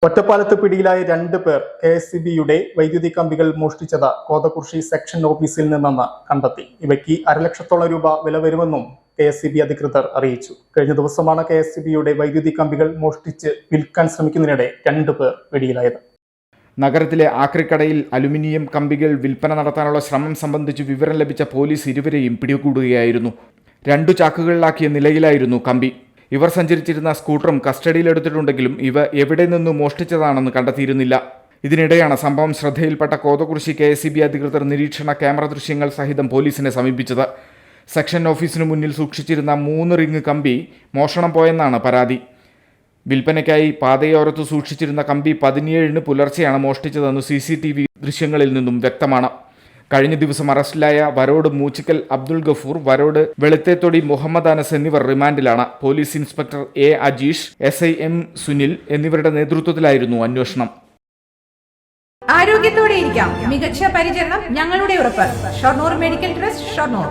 ഒറ്റപ്പാലത്ത് പിടിയിലായ 2 പേർ KSEBയുടെ വൈദ്യുതി കമ്പികൾ മോഷ്ടിച്ചത് കോതകുർശി സെക്ഷൻ ഓഫീസിൽ നിന്നെന്ന് കണ്ടെത്തി. ഇവയ്ക്ക് ₹1,00,000 വില വരുമെന്നും KSEB അധികൃതർ അറിയിച്ചു. കഴിഞ്ഞ ദിവസമാണ് KSEBയുടെ വൈദ്യുതി കമ്പികൾ മോഷ്ടിച്ച് വിൽക്കാൻ ശ്രമിക്കുന്നതിനിടെ 2 പേർ പിടിയിലായത്. നഗരത്തിലെ ആക്രിക്കടയിൽ അലുമിനിയം കമ്പികൾ വിൽപ്പന നടത്താനുള്ള ശ്രമം സംബന്ധിച്ച് വിവരം ലഭിച്ച പോലീസ് ഇരുവരെയും പിടികൂടുകയായിരുന്നു. 2 ചാക്കുകളിലാക്കിയ നിലയിലായിരുന്നു കമ്പി. ഇവർ സഞ്ചരിച്ചിരുന്ന സ്കൂട്ടറും കസ്റ്റഡിയിലെടുത്തിട്ടുണ്ടെങ്കിലും ഇവ എവിടെ നിന്ന് മോഷ്ടിച്ചതാണെന്ന് കണ്ടെത്തിയിരുന്നില്ല. ഇതിനിടെയാണ് സംഭവം ശ്രദ്ധയിൽപ്പെട്ട കോതകുർശി KSEB അധികൃതർ നിരീക്ഷണ ക്യാമറ ദൃശ്യങ്ങൾ സഹിതം പോലീസിനെ സമീപിച്ചത്. സെക്ഷൻ ഓഫീസിനു മുന്നിൽ സൂക്ഷിച്ചിരുന്ന 3 റിംഗ് കമ്പി മോഷണം പോയെന്നാണ് പരാതി. വിൽപ്പനയ്ക്കായി പാതയോരത്ത് സൂക്ഷിച്ചിരുന്ന കമ്പി 17-ന് പുലർച്ചെയാണ് മോഷ്ടിച്ചതെന്ന് CCTV ദൃശ്യങ്ങളിൽ നിന്നും വ്യക്തമാണ്. കഴിഞ്ഞ ദിവസം അറസ്റ്റിലായ വരോട് മൂച്ചിക്കൽ അബ്ദുൾ ഗഫൂർ, വരോട് വെളുത്തേത്തൊടി മുഹമ്മദ് അനസ് എന്നിവർ റിമാൻഡിലാണ്. Police inspector A Ajeesh, SI M Sunil എന്നിവരുടെ നേതൃത്വത്തിലായിരുന്നു അന്വേഷണം. ആരോഗ്യത്തോടെ ഇരിക്കാം, മികച്ച പരിചരണം ഞങ്ങളുടെ ഉറപ്പ്. Shoranur medical trust, Shoranur.